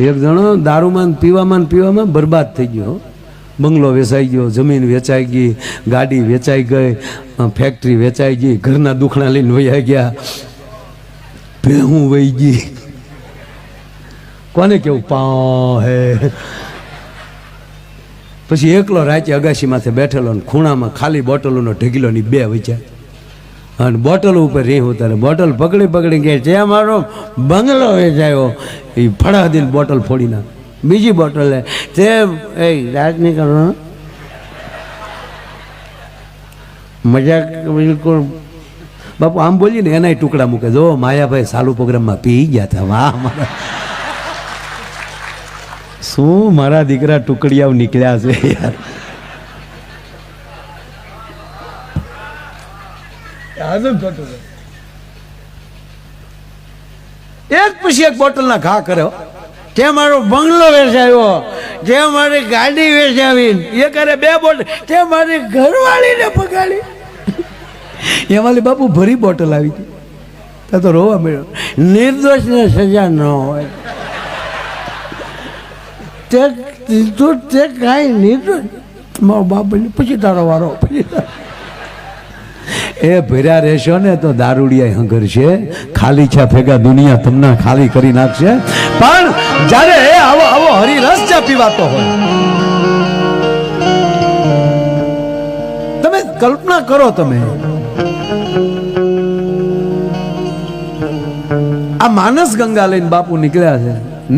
એક જણો દારૂમાં પીવામાં બરબાદ થઈ ગયો. બંગલો વેચાઈ ગયો, જમીન વેચાઈ ગઈ, ગાડી વેચાઈ ગઈ, ફેક્ટરી વેચાઈ ગઈ, ઘરના દુખણા લઈને વહી ગયા, ભેહું વહી ગઈ. કોને કેવું પા હે. પછી એકલો રાચે અગાશીમાંથી બેઠેલો ને ખૂણામાં ખાલી બોટલોનો ઢગીલોની બે વચ્યા અને બોટલ ઉપર રે ઉતારે. બોટલ પકડી કે જે મારો બંગલો વેચાયો એ ફળા દઈને બોટલ ફોડી નાખ. બીજી બોટલ લે તે એ રાજ નહીં કરો, મજાક બિલકુલ. બાપુ આમ બોલી ને એના ટુકડા મૂકે. જો માયાભાઈ ચાલુ પ્રોગ્રામમાં પી ગયા હતા. વાહ મારા શું મારા દીકરા ટુકડિયાઓ નીકળ્યા છે યાર. એક પછી એક બોટલ ના ઘા કર્યો. તે મારો બંગલો વેચાયો, જે મારી ગાડી વેચાવી, એ કરે બે બોટલ, તે મારી ઘરવાળીને પગાડી. એમાં બાપુ ભરી બોટલ આવી ગઈ. તો રોવા મળ્યો. નિર્દોષને સજા ન હોય. તે કાંઈ નિર્દોષ મારો બાપ પછી તારો વારો. એ ભર્યા રહેશો ને તો દારૂડિયા હંગર છે. ખાલી છે ભેગા દુનિયા તમને ખાલી કરી નાખશે. પણ જ્યારે આવો આવો હરિરસ ચા પીવાતો હોય, તમે કલ્પના કરો, તમે આ માનસ ગંગા લઈને બાપુ નીકળ્યા છે.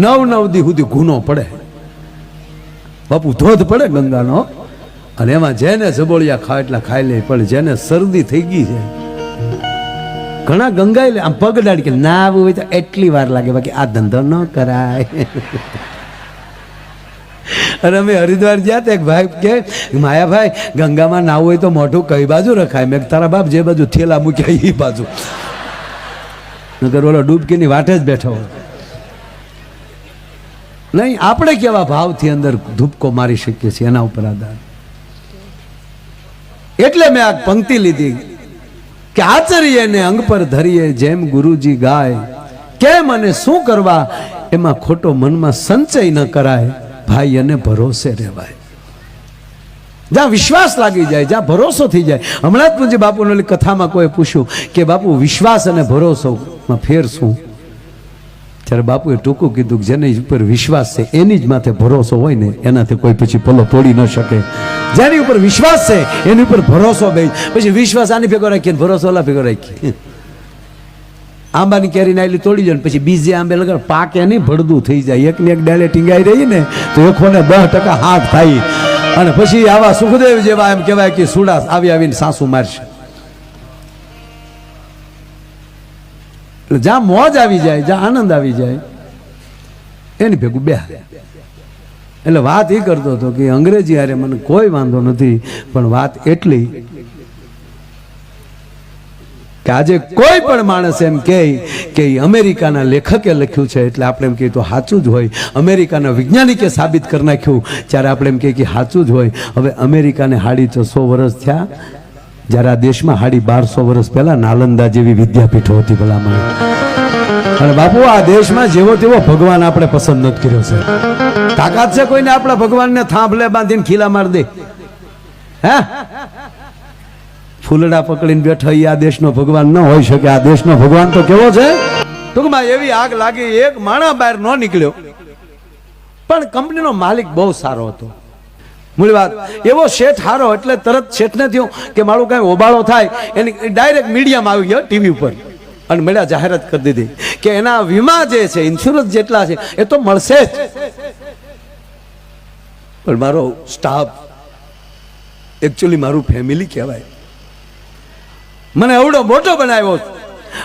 9 દી સુધી ગુનો પડે બાપુ, ધોધ પડે ગંગાનો. અને એમાં જેને જબોળિયા ખાય એટલા ખાઈ લે. પણ જેને શરદી થઈ ગઈ છે, ઘણા ગંગાઈ લે આમ પગ ડાળી કે ના આવું હોય તો એટલી વાર લાગે, બાકી આ ધંધો ન કરાય. અને અમે હરિદ્વાર ગયા તો એક ભાઈ કે માયાભાઈ ગંગામાં નાવું હોય તો મોઢું કઈ બાજુ રખાય? મેં તારા બાપ જે બાજુ થેલા મૂક્યા એ બાજુ. નગર ઓલો ડૂબકીની વાટે જ બેઠો હોય. નહીં, આપણે કેવા ભાવથી અંદર ધૂપકો મારી શકીએ છીએ એના ઉપર આધાર. એટલે મેં આ પંક્તિ લીધી કે આચરીએ ને અંગ પર ધરીએ, જેમ ગુરુજી ગાય, કેમ અને શું કરવા એમાં ખોટો મનમાં સંચય ન કરાય, ભાઈ અને ભરોસે રહેવાય. જ્યાં વિશ્વાસ લાગી જાય, જ્યાં ભરોસો થઈ જાય. હમણાં જ પૂજ્ય બાપુની કથામાં કોઈ પૂછ્યું કે બાપુ વિશ્વાસ અને ભરોસોમાં ફેર શું? ત્યારે બાપુએ ટૂંકું કીધું કે જેની ઉપર વિશ્વાસ છે એની જ માથે ભરોસો હોય ને એનાથી કોઈ પછી પલ્લો તોડી ન શકે. જેની ઉપર વિશ્વાસ છે એની ઉપર ભરોસો બે. પછી વિશ્વાસ આની ભેગો રાખીએ, ભરોસો ઓલા ભેગો રાખીએ. આંબાની કેરી નાયલી તોડી જાય, પછી બીજે આંબે લગાડ, પાકે નહીં, ભડદું થઈ જાય. એકની એક ડાળે ટીંગાઈ રહી ને તો એકોને 10% હાથ થાય. અને પછી આવા સુખદેવ જેવા એમ કહેવાય કે સુડા આવીને સાસુ મારશે. જ્યાં મોજ આવી જાય, જ્યાં આનંદ આવી જાય એની ભેગું બે. એટલે વાત એ કરતો હતો કે અંગ્રેજી હારે મને કોઈ વાંધો નથી, પણ વાત એટલી કે આજે કોઈ પણ માણસ એમ કહે કે અમેરિકાના લેખકે લખ્યું છે એટલે આપણે એમ કહીએ તો સાચું જ હોય. અમેરિકાના વૈજ્ઞાનિકે સાબિત કરી નાખ્યું ત્યારે આપણે એમ કહીએ કે સાચું જ હોય. હવે અમેરિકાને 150 વર્ષ થયા, જ્યારે આ દેશમાં 1250 વર્ષ પહેલા નાલંદા જેવી વિદ્યાપીઠો હતી ભલામણ. અને બાપુ આ દેશમાં જેવો તેવો ભગવાન આપણે પસંદ નથી કર્યો છે. તાકાત છે કોઈને આપણા ભગવાનને થાંભલે બાંધીને ખીલા માર દે? હે, ફૂલડા પકડીને બેઠા આ દેશનો ભગવાન ન હોઈ શકે. આ દેશનો ભગવાન તો કેવો છે? ટૂંકમાં એવી આગ લાગી, એક માણા બહાર ન નીકળ્યો, પણ કંપનીનો માલિક બહુ સારો હતો. મૂળ વાત, એવો શેઠ હારો એટલે તરત શેઠને થયું કે મારું કઈ ઓબાળો થાય એની ડાયરેક્ટ મીડિયામાં આવી ગયો, ટીવી ઉપર, અને મળ્યા જાહેરાત કરી દીધી કે એના વીમા જે છે, ઇન્સ્યોરન્સ જેટલા છે એ તો મળશે જ, પણ મારો સ્ટાફ, એકચ્યુઅલી મારું ફેમિલી કહેવાય, મને એવડો મોટો બનાવ્યો,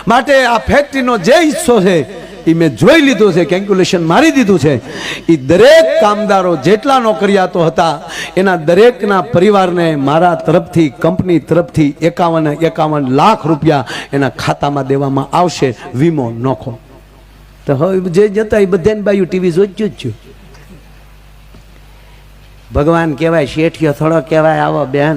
માટે આ ફેક્ટરીનો જે હિસ્સો છે એ મેં જોઈ લીધો છે, કેલ્ક્યુલેશન મારી દીધું છે. એ દરેક કામદારો જેટલા નોકરિયાતો હતા એના દરેકના પરિવારને મારા તરફથી, કંપની તરફથી 51 લાખ રૂપિયા એના ખાતામાં દેવામાં આવશે. વીમો નોખો. તો હવે જે જતા એ બધાને બાયું ટીવી જોઈતું જ. ભગવાન કહેવાય, શેઠિયો થોડો કહેવાય. આવો બેન,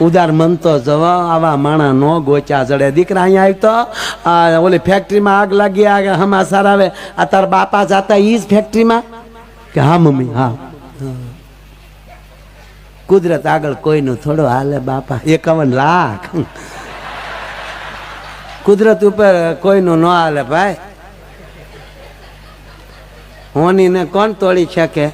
ઉદાર મન તો જવા આવા માણા નો ગોચા જડે. દીકરા અહીંયા આવ્યો તો ઓલી ફેક્ટરીમાં આગ લાગી, આગ હમાસાર આવે, આ તાર બાપા જાતા ઈ જ ફેક્ટરીમાં? કે હા મમ્મી હા. કુદરત આગળ કોઈનું થોડો હાલે બાપા. 51 લાખ કુદરત ઉપર કોઈનું ન હાલે ભાઈ. હોની ને કોણ તોડી શકે?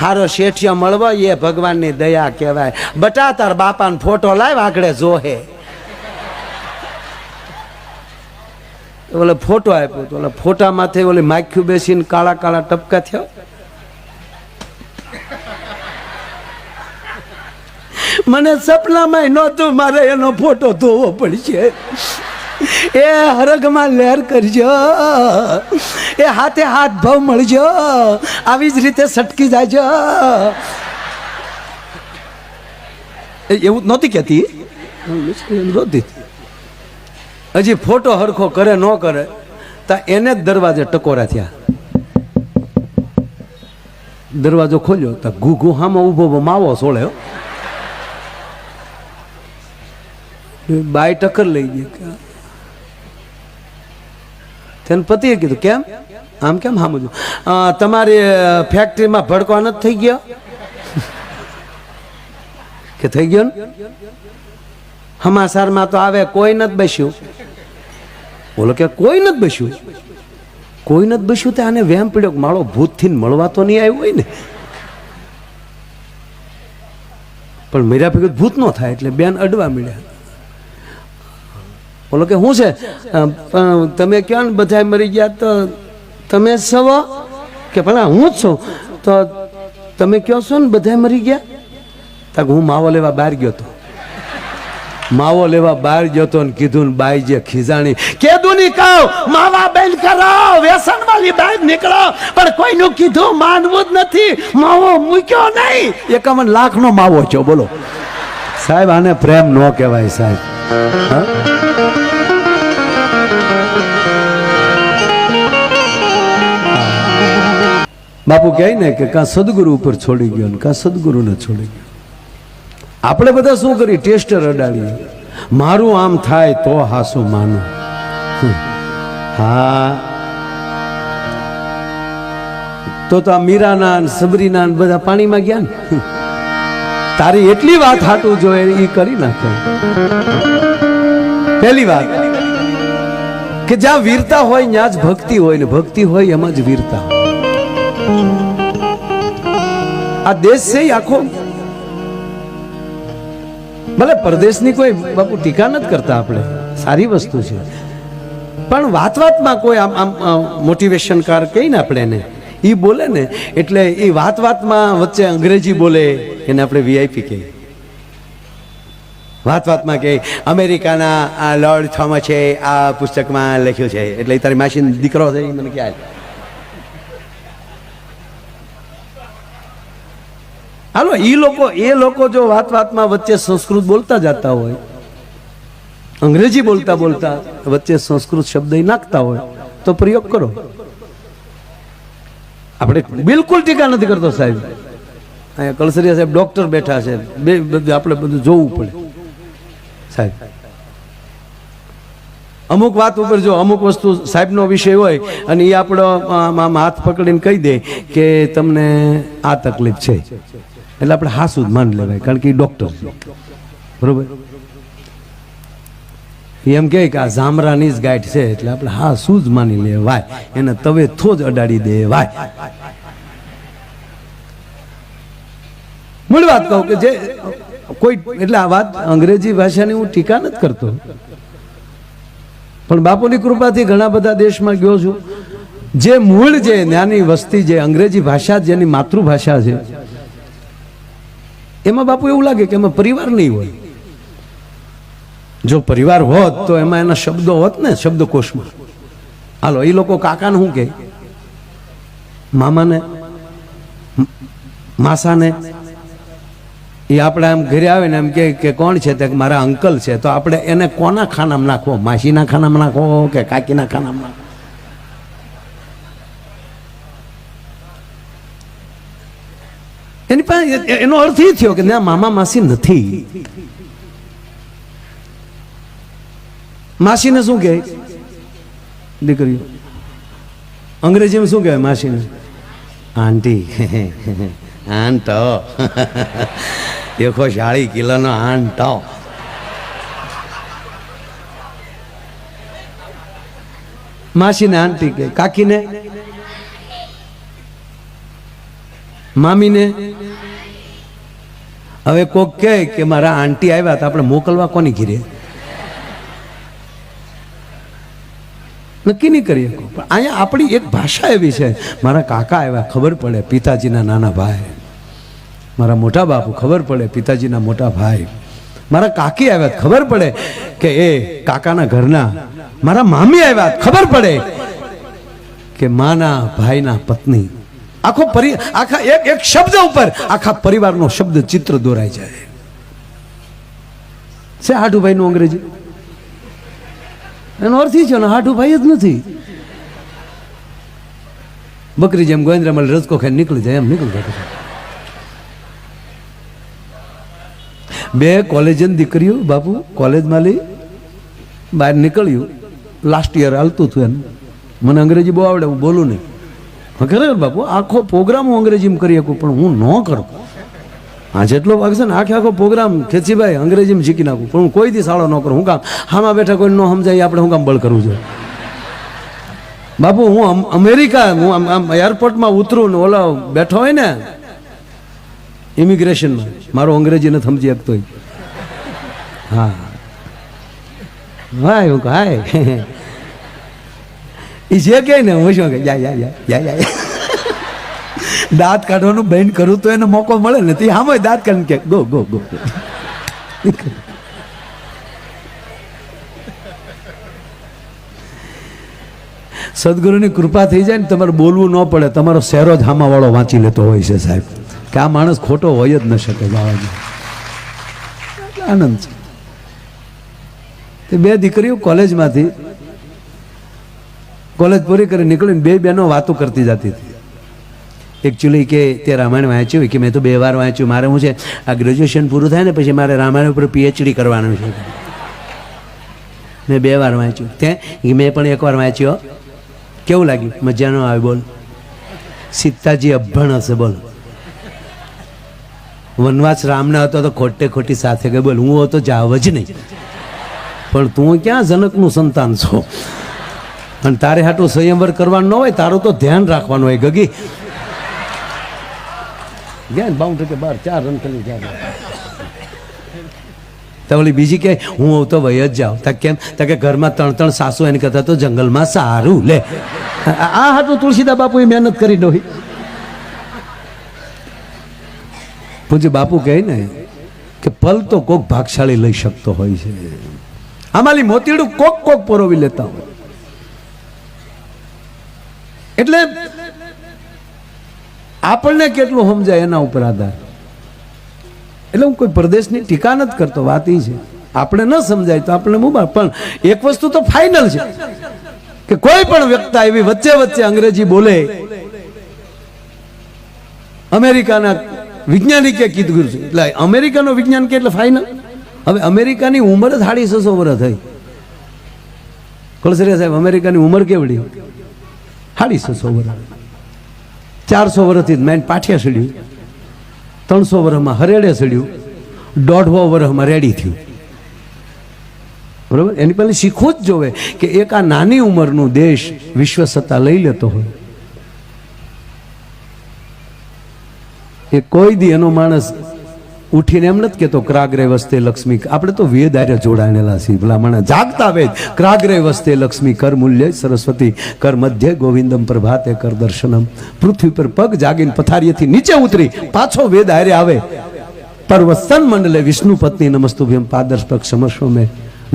હારો શેઠિયો મળવો એ ભગવાનની દયા કહેવાય. બટા તાર બાપાનો ફોટો લાવ આગળ જોહે. ઓલે ફોટો આપ્યો તો ઓલા ફોટામાંથી ઓલી માખ્યું બેસીને કાળા કાળા ટપકા થયો. મને સપનામાં નહોતું મારે એનો ફોટો ધોવો પડશે. એ હરગમાં લહેર કરજો, એ હાથે હાથ ભાવ મળજો, આવી જ રીતે સટકી જાયજો. એવું નહોતી કહેતી, હજી ફોટો હરખો કરે ન કરે તો એને જ દરવાજે ટકોરા થયા. દરવાજો ખોલ્યો તો ઘૂઘુ હામાં ઊભો માવો સોળ્યો. બાય ટક્કર લઈ ગઈ. તેને પતિએ કીધું કેમ આમ કેમ સામું? તમારી ફેક્ટરીમાં ભડકો નથી થઈ ગયો? કે થઈ ગયો ને? હમાસારમાં તો આવે કોઈ નથી બેસ્યું. બોલો કે કોઈ નથી બેસ્યું. કોઈ નથી બેસ્યું તો આને વહેમ પડ્યો માળો ભૂતથી મળવા તો નહીં આવ્યું હોય ને. પણ મેરા ભેગું ભૂત ન થાય એટલે બેન અડવા મળ્યા. બોલો કે શું છે? તમે ક્યાં ને બધા મરી ગયા તો તમે સવો? કે ભલા હું જ છું. તો તમે કહો છો ને બધા મરી ગયા? તો હું માવો લેવા બહાર ગયો હતો. માવો લેવા બહાર ગયો તો ને કીધું ને બાઈ જે ખીજાણી કીધું ની કહો માવા બેન કરો, વ્યસન વાળી બહાર નીકળો. પણ કોઈનું કીધું માનવું જ નથી. માવો મૂક્યો નહીં. 51 લાખનો માવો છો. બોલો સાહેબ, આને પ્રેમ ન કહેવાય સાહેબ. બાપુ કહે ને કે કાં સદગુરુ ઉપર છોડી ગયો ને કાં સદગુરુને છોડી ગયો. આપણે બધા શું કરીએ? ટેસ્ટર અડાડીએ. મારું આમ થાય તો હાસું માનું. હા તો આ મીરાના સબરીના બધા પાણીમાં ગયા ને. તારી એટલી વાત હાટું જોઈએ એ કરી નાખે. પહેલી વાત કે જ્યાં વીરતા હોય ત્યાં જ ભક્તિ હોય ને ભક્તિ હોય એમાં જ વીરતા. આ દેશ છે આખો, ભલે પરદેશની કોઈ બાપુ ટીકા નથી કરતા, આપણે સારી વસ્તુ છે. પણ વાત વાતમાં કોઈ આમ આમ મોટિવેશનકાર કહીએ ને આપણે એને, એ બોલે ને એટલે એ વાત વાતમાં વચ્ચે અંગ્રેજી બોલે એને આપણે વીઆઈપી કહીએ. વાત વાતમાં કે અમેરિકાના આ લોર્ડ થોમસે આ પુસ્તકમાં લખ્યું છે એટલે તારી માસીનો દીકરો છે એ મને ખ્યાલ. હાલો એ લોકો જો વાત વાતમાં વચ્ચે સંસ્કૃત બોલતા જતા હોય, અંગ્રેજી બોલતા બોલતા વચ્ચે સંસ્કૃત શબ્દ નાખતા હોય તો પ્રયોગ કરો. આપણે બિલકુલ ટીકા નથી કરતો સાહેબ. અહીંયા કલસરિયા સાહેબ ડોક્ટર બેઠા છે, આપણે બધું જોવું પડે સાહેબ. અમુક વાત ઉપર જો અમુક વસ્તુ સાહેબનો વિષય હોય અને એ આપણો હાથ પકડીને કહી દે કે તમને આ તકલીફ છે એટલે આપણે હાસું જ માન લેવાય, કારણ કે એ ડોક્ટર છે. બરોબર? એમ કહે કે આ જામરાની જ ગાંઠ છે એટલે આપણે હાસું જ માની લેવાય, એને તવે થો જ અડાડી દેવાય. મૂળ વાત કહું કે જે કોઈ એટલે આ વાત અંગ્રેજી ભાષાની હું ટીકા નથી કરતો, પણ બાપુની કૃપાથી ઘણા બધા દેશમાં ગયો છું. જે મૂળ જે નાની વસ્તી જે અંગ્રેજી ભાષા જેની માતૃભાષા છે એમાં બાપુ એવું લાગે કે એમાં પરિવાર નહીં હોય. જો પરિવાર હોત તો એમાં એના શબ્દો હોત ને શબ્દકોશમાં. હાલો એ લોકો કાકાને શું કહે, મામાને, માસાને, એ આપણે આમ ઘરે આવે ને એમ કે કોણ છે તે મારા અંકલ છે, તો આપણે એને કોના ખાનામાં નાખવો? માસીના ખાનામાં નાખવો કે કાકીના ખાનામાં નાખવો? એની પાસે એનો અર્થ એ થયો કે ત્યાં મામા માસી નથી. માસીને શું કહે દીકરીઓ? અંગ્રેજીમાં શું કહેવાય માસીને? આંટી. આંટો. એકો 40 કિલોનો આંટો. માસીને આંટી કે, કાકીને મામીને. હવે કોક કહે કે મારા આંટી આવ્યા તો આપણે મોકલવા કોની ઘીરે? નક્કી નહીં કરીએ. પણ અહીંયા આપણી એક ભાષા એવી છે, મારા કાકા આવ્યા ખબર પડે પિતાજીના નાના ભાઈ, મારા મોટા બાપુ ખબર પડે પિતાજીના મોટા ભાઈ, મારા કાકી આવ્યા ખબર પડે કે એ કાકાના ઘરના, મારા મામી આવ્યા ખબર પડે કે માના ભાઈના પત્ની. આખો આખા એક શબ્દ ઉપર આખા પરિવારનો શબ્દ ચિત્ર દોરાઈ જાય છે. હાઠુભાઈ નું અંગ્રેજી એનો અર્થ છે ને હાઠુભાઈ જ નથી. બકરી જેમ ગોવિંદ્રામાં રજકો ખાઈ નીકળી જાય એમ નીકળી જાય. બે કોલેજની દીકરીઓ બાપુ કોલેજમાં લઈ બહાર નીકળ્યું, લાસ્ટ યર હાલતું હતું એનું. મને અંગ્રેજી બહુ આવડે, હું બોલું નહીં. ખરેખર બાપુ આખો પ્રોગ્રામ હું અંગ્રેજીમાં કરી શકું, પણ હું ન કરું. હા જેટલો વાગશે ને આખો પ્રોગ્રામ ખેંચીભાઈ અંગ્રેજીમાં શીખી નાખું, પણ હું કોઈ દી સાળો ન કરું. હું કામ હામાં બેઠા કોઈ ન સમજાય આપણે હું કામ બળ કરવું જોઈએ બાપુ? હું અમેરિકા, હું આમ એરપોર્ટમાં ઉતરું ને ઓલો બેઠો હોય ને ઇમિગ્રેશનમાં, મારો અંગ્રેજી નથી સમજી શકતો. હા ભાઈ હું હાય એ જે કહે ને હું શું કે યા દાંત કાઢવાનું બંધ કરું તો એને મોકો મળે ને, તે આમ દાંત કાઢીને કે ગો ગો ગો. સદગુરુની કૃપા થઈ જાય ને તમારે બોલવું ન પડે, તમારો શેરો જ હામાવાળો વાંચી લેતો હોય છે સાહેબ, કે આ માણસ ખોટો હોય જ ન શકે. જવાનો આનંદ છે. તે બે દીકરીઓ કોલેજમાંથી કોલેજ પૂરી કરી નીકળીને બે બહેનો વાતો કરતી જતી હતી. એકચ્યુઅલી કે તે રામાયણ વાંચ્યું કે મેં તો 2 વાર વાંચ્યું, મારે હું છે આ ગ્રેજ્યુએશન પૂરું થાય ને પછી મારે રામાયણ ઉપર PhD કરવાનું છે. મેં 2 વાર વાંચ્યું. ત્યાં મેં પણ 1 વાર વાંચ્યો. કેવું લાગ્યું? મજા ન આવે? બોલ. સીતાજી અભણ હશે બોલ. વનવાસ રામના હતો તો ખોટે ખોટી સાથે ગઈ બોલ. હું હતો જાવ જ નહીં, પણ તું ક્યાં જનકનું સંતાન છો? અને તારે હાટું સંયમવર કરવાનું ન હોય, તારું તો ધ્યાન રાખવાનું હોય. ગગી જ્ઞાન 52 બાર 4 રન કરી જાય. તો ઓલી બીજી કે હું તો વહી જ જાઉં. તા કેમ? તા કે ઘરમાં 3 સાસુ એને કહેતા તો જંગલમાં સારું. લે આ હાટું તુલસીદા બાપુએ મહેનત કરી ડોહી. પૂજ્ય બાપુ કહે ને કે પલ તો કોક ભાગશાળી લઈ શકતો હોય છે, આમાલી મોતીડું કોક પરોવી લેતા હોય. એટલે આપણને કેટલું સમજાય એના ઉપર આધાર. એટલે હું કોઈ પ્રદેશની ટીકા નથી કરતો, વાત એ છે આપણે ન સમજાય તો આપણે મુબાર. પણ એક વસ્તુ તો ફાઇનલ છે કે કોઈ પણ વ્યક્તિ એવી વચ્ચે અંગ્રેજી બોલે, અમેરિકાના વૈજ્ઞાનિકે કીધું છે એટલે અમેરિકાનો વિજ્ઞાન કે એટલે ફાઇનલ. હવે અમેરિકાની ઉંમર જ 650 વર્ષ થઈ. કળસરિયા સાહેબ અમેરિકાની ઉંમર કેવડી? 650 વર્ષ. 400 વર્ષથી મેન પાઠિયા સડ્યું, 300 વર્ષમાં હરેડે સડ્યું, 150 વર્ષમાં રેડી થયું. બરોબર? એની પહેલા શીખવું જ જોવે કે એક આ નાની ઉંમરનું દેશ વિશ્વ સત્તા લઈ લેતો હોય એ કોઈ દી એનો માણસ ઉઠીને એમ નથી કેતો ક્રાગ્રે વસ્તે લક્ષ્મી. આપણે તો વેદ આર્ય જોડાયેલા છીએ. ભલા માણસ જાગતા વેદ ક્રાગ્રે વસ્તે લક્ષ્મી કર મૂલ્ય સરસ્વતી કર મધ્ય ગોવિંદમ પ્રભાતે કર દર્શનમ. પૃથ્વી પર પગ જાગીને પથારીએથી નીચે ઉતરી પાછો વેદ આર્ય આવે. પરવસ્તન મંડલે વિષ્ણુ પત્ની નમસ્તુભ્યમ પાદર્શક ક્ષમસ્વ મેં.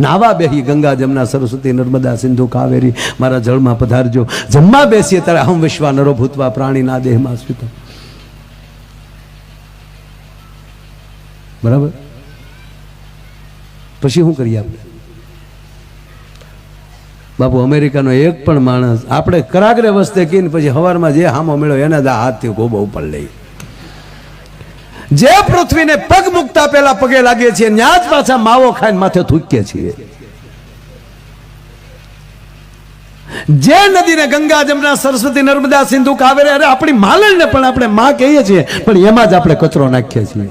નાવા બેહી ગંગા જમના સરસ્વતી નર્મદા સિંધુ કાવેરી મારા જળમાં પધારજો. જમવા બેસીએ ત્યારે અહમ વિશ્વા નરો ભૂતવા પ્રાણીના દેહમાં સ્વીત. બરાબર? પછી શું કરીએ આપણે? બાપુ અમેરિકાનો એક પણ માણસ આપણે કરાગ્રે વસ્તે કહીને પછી હવારમાં જે હામો મેળો એને જ હાથથી ગોબો ઉપર લઈ. જે પૃથ્વીને પગ મૂકતા પહેલા પગે લાગીએ છીએ ત્યાં જ પાછા માવો ખાઈને માથે થૂકીએ છીએ. જે નદીને ગંગા જમના સરસ્વતી નર્મદા સિંધુ કાવેરી અરે આપણી માલણને પણ આપણે માં કહીએ છીએ પણ એમાં જ આપણે કચરો નાખીએ છીએ.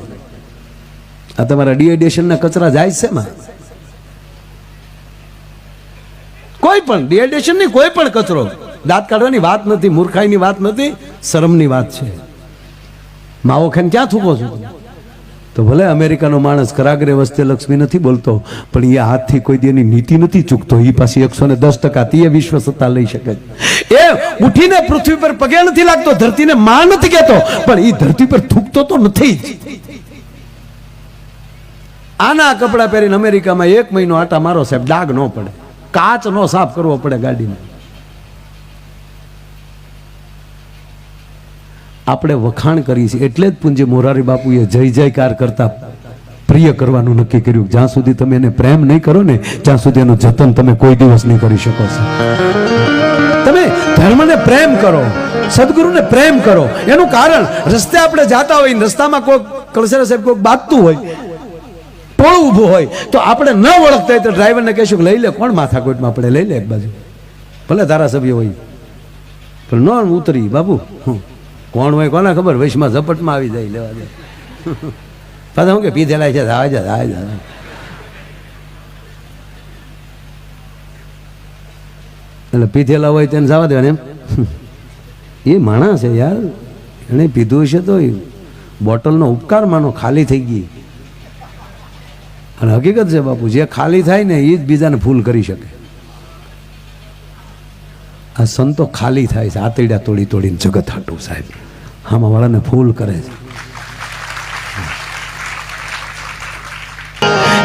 આ તમારા ડિહાઇડ્રેશન ના કચરા જાય છે માં કોઈ પણ ડિહાઇડ્રેશન ની કોઈ પણ કચરો દાંત કાઢવાની વાત નથી, મૂર્ખાઈની વાત નથી, શરમની વાત છે. માવો ખાઈને ક્યાં થૂકો છો? તો ભલે અમેરિકાનો માણસ કરાગ્રે વસ્તે લક્ષ્મી નથી બોલતો પણ એ હાથથી કોઈ દી એની નીતિ નથી ચૂકતો. એ પાછી 110% એ વિશ્વ સત્તા લઈ શકે. એ ઉઠીને પૃથ્વી પર પગે નથી લાગતો, ધરતીને માં નથી કહેતો પણ એ ધરતી પર થૂકતો તો નથી જ. આના કપડા પહેરીને અમેરિકામાં 1 મહિનો આટા મારો સાહેબ, ડાઘ ન પડે, કાચ નો સાફ કરવો પડે ગાડીને. આપણે વખાણ કરી છે એટલે જ પૂજ્ય મોરારી બાપુએ જય જયકાર કરતા પ્રિય કરવાનું નક્કી કર્યું. જ્યાં સુધી તમે એને પ્રેમ નહીં કરો ને ત્યાં સુધી એનું જતન તમે કોઈ દિવસ નહીં કરી શકો છો. તમે ધર્મને પ્રેમ કરો, સદગુરુને પ્રેમ કરો. એનું કારણ રસ્તે આપણે જાતા હોય, રસ્તામાં કોઈ કળસરા સાહેબ કોઈ બાંધતું હોય, ટોળું ઊભું હોય તો આપણે ન ઓળખતા હોય તો ડ્રાઈવરને કહેશું લઈ લે, કોણ માથાકોટમાં આપણે લઈ લે એક બાજુ, ભલે ધારાસભ્ય હોય પણ ન ઉતરી બાબુ, કોણ હોય કોને ખબર, વૈશમાં ઝપટમાં આવી જાય લેવા દે. પાછા હું કે પીધેલા છે એટલે પીધેલા હોય તેને જવા દેવાને એમ. એ માણસ છે યાર, એને પીધું છે તો બોટલનો ઉપકાર માનો ખાલી થઈ ગઈ. અને હકીકત છે બાપુ, જે ખાલી થાય ને એ જ બીજાને ફૂલ કરી શકે. આ સંતો ખાલી થાય છે આતરડા તોડી તોડીને જગત હાટું સાહેબ, આમાં વાળાને ફૂલ કરે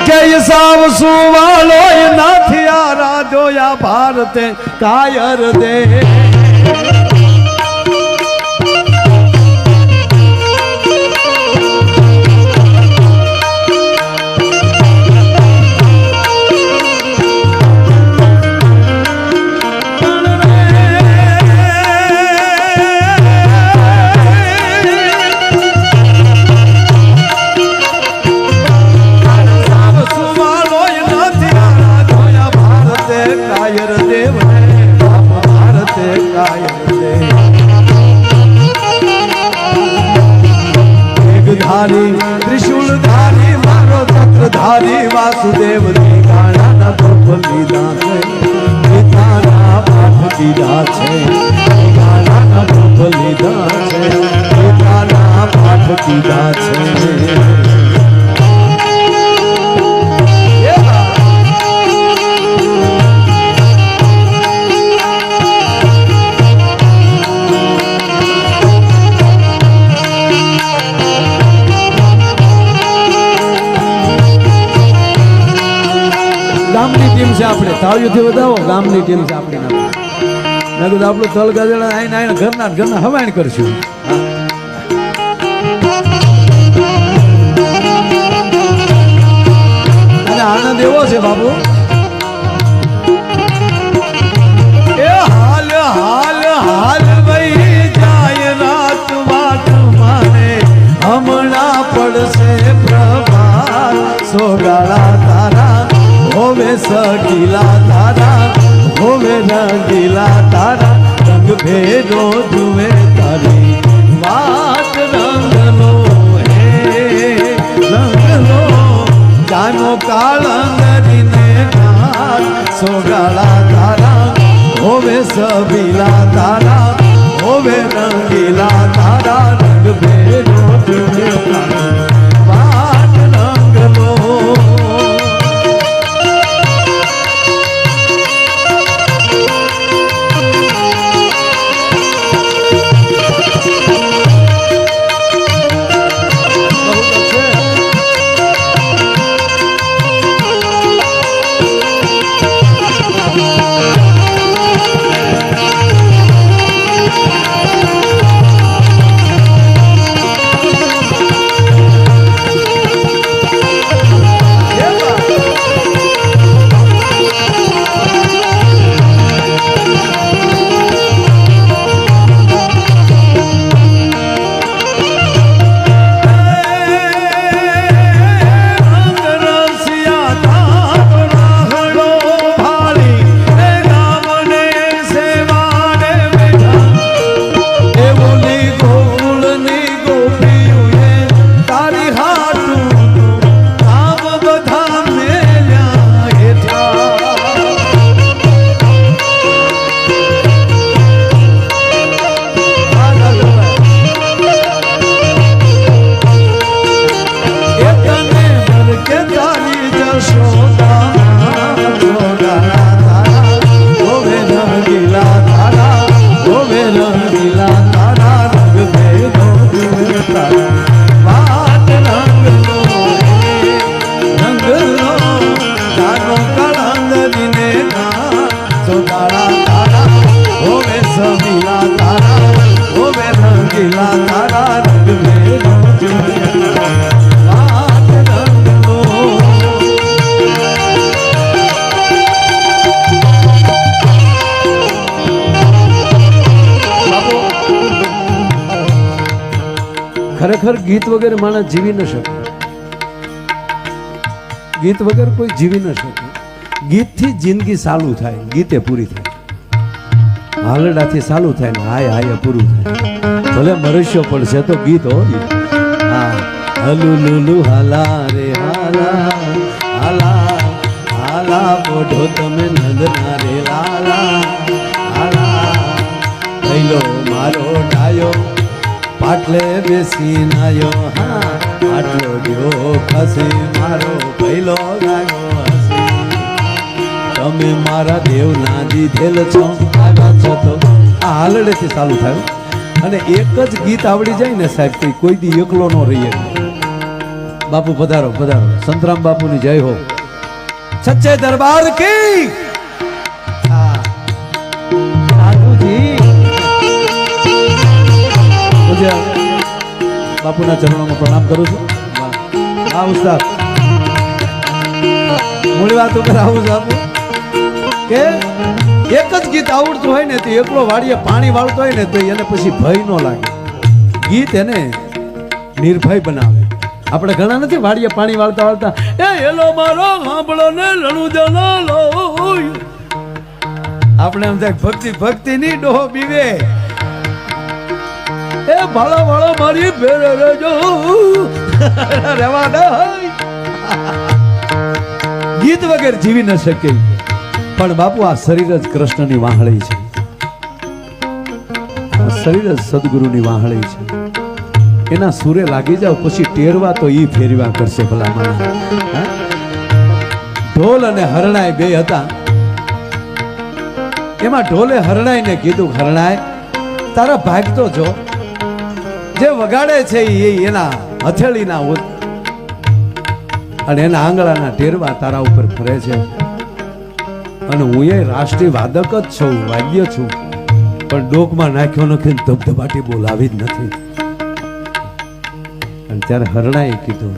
છે કે સાવ સુવાલો નાથી આરાધ્યો યા ભારતે કાયર દે. ત્રિશુલધારી મારો ચક્રધારી વાસુદેવ ગાણા ગોપ લીધા છે, ગીતાના પાઠ કીધા છે, ગાણા ગોપ લીધા છે, ગીતાના પાઠ કીધા છે. ગામની ટીમ છે, આપણે તાળીઓથી વધાવો. ગામની ટીમ છે આપણી. મેં કીધું આપણું તલ ગાજેડા આઈને આઈને ઘરના હવાણ કરશું. અને આનંદ એવો છે બાબુ, એ હાલ હાલ હાલ ભાઈ જાય રાત વાટ માને હમણાં પડશે પ્રભાત, સોગાળા તારા હોવે સગીલા તારા, હોવે રંગીલા તારા, રંગ ભેદો જુએ તારી વાત. રંગલો હે રંગલો જાનો કાળંગરીને નાથ, સોગાળા તારા હોવે સબીલા તારા, હોવે રંગીલા તારા, રંગ ભેદો જુએ તારી વાત. રંગલો લીલા તારા રંગ મેલો વાત રંગનો ખરેખર ગીત વગર માણસ જીવી ન શકે ગીત વગર કોઈ જીવી ન શકે ગીતથી જિંદગી ચાલુ થાય ગીતે પૂરી થાય હાલડાથી ચાલુ થાય ને હાય હાય પૂરું થાય ભલે મરસ્યો પડશે તો ગીત હોય હા હલુ લુલુ હાલા રે હાલા હાલા હાલા બોઢો તમે નંદના રે લાલા હાલા પહેલો મારો ડાયો પાટલે બેસી નાયો હા આટલો ગયો ખસી મારો પહેલો ગાયો હસી તમે મારા દેવના દીધેલ છો આવ્યા છો તો આ હાલડેથી ચાલુ થયું અને એક જ ગીત આવડી જાય ને સાહેબ કોઈ દી એકલો નો રહીએ બાપુ પધારો પધારો સંતરામ બાપુની જય હો સચ્ચે દરબાર કી સાધુજી બાપુના ચરણોમાં પ્રણામ કરું છું હા ઉસ્તાદ મૂળ વાત ઉપર આવું બાપુ કે એક જ ગીત આવડતું હોય ને તો એકલો વાડીએ પાણી વાળતો હોય ને તો એને પછી ભય ન લાગે ગીત એને નિર્ભય બનાવે આપણે ઘણા નથી વાડીએ પાણી વાળતા વાળતા એ હેલો મારો સાંભળો ને લણું જનો લો આપણે એમ થાય ભક્તિ ભક્તિ ની ડોહો બીવે એ ભાળો ભાળો મારી ભેરે રેજો રેવા દે ગીત વગર જીવી ન શકે પણ બાપુ આ શરીર જ કૃષ્ણની વાહળી છે આ શરીર જ સદગુરુની વાહળી છે એના સુરે લાગી જાવ પછી ટેરવા તો ઈ ફેરવા કરશે ભલા મને ઢોલ અને હરણાય બે હતા એમાં ઢોલે હરણાય ને કીધું હરણાય તારા ભાગ તો જો જે વગાડે છે એ એના હથેળીના અને એના આંગળાના ટેરવા તારા ઉપર ફરે છે અને હું એ રાષ્ટ્રીય વાદક જ છું વાદ્ય છું પણ ડોકમાં નાખ્યો નથી ધબધબાટી બોલાવી જ નથી અને ત્યારે હરણાએ કીધું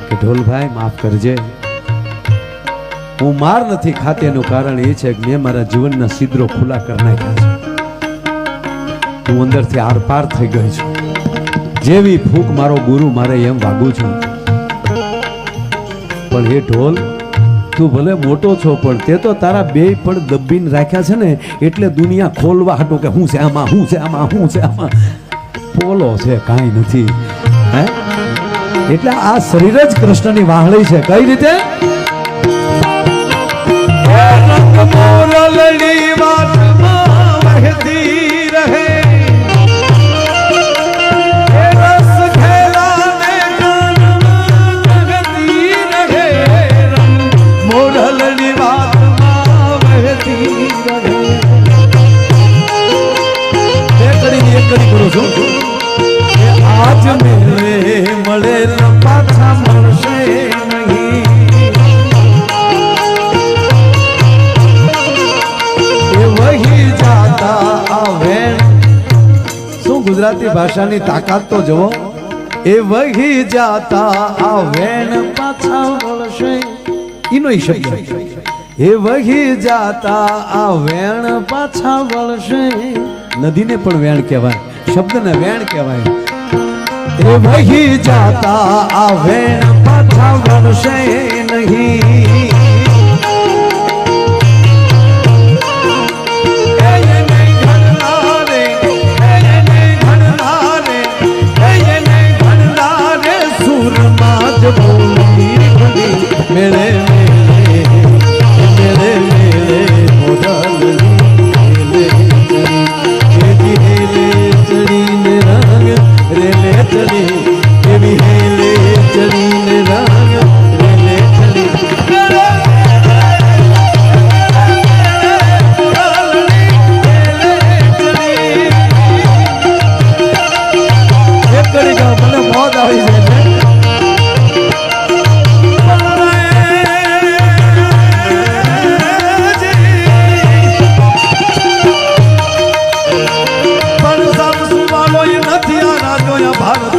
કે ઢોલભાઈ માફ કરજે હું માર નથી ખાતી એનું કારણ એ છે કે મેં મારા જીવનના છિદ્રો ખુલ્લા કરી નાખ્યા છે હું અંદરથી આર પાર થઈ ગઈ છું જેવી ફૂંક મારો ગુરુ મારે એમ વાગું છું પણ હે ઢોલ તું ભલે મોટો છો પણ તે તો તારા બે પણ દબીને રાખ્યા છે ને એટલે દુનિયા ખોલવા હાટો કે હું છે આમાં હું છે આમાં હું છે આમાં પોલો છે કાંઈ નથી હે એટલે આ શરીર જ કૃષ્ણની વાહળી છે કઈ રીતે મોરલડી વાતમાં વહેતી રહે આજ મેળે મળે પાછા મળશે નહીં એ વહી જાતા આવે શું ગુજરાતી ભાષાની તાકાત તો જુઓ એ વહી જાતા આવે પાછા મળશે એનો શબ્દ એ વહી જાતા આ વેણ પાછા વળશે નદીને પણ વેણ કહેવાય શબ્દને વેણ કહેવાય એ વહી જાતા આ વેણ પાછા વળશે નહીં સુરમાં જ બોલી મેળે ચડી એવી હેલે ચડીને રાગ રેલે ચડી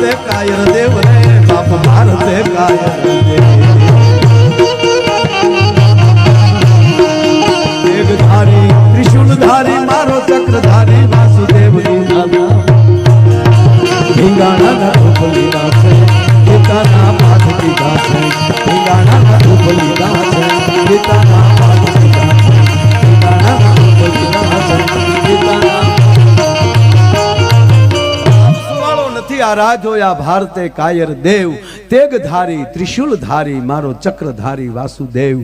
ભારતે કાયર દેવ રે બાપ ભારતે કાયર દેવ દેવધારી ત્રિશુલધારી મારો ચક્રધારી વાસુદેવ દાદા ઢીંગાણા ધૂપલી છે પિતાના પાઠ દીધા છે ઢીંગાણા ધૂપલી છે પિતાના પાઠ દીધા છે ઢીંગાણા ધૂપલી છે પિતાના સુવાળો નથી આ રાજો આ ભારતે કાયર દેવ તેગધારી ત્રિશુલધારી મારો ચક્રધારી વાસુદેવ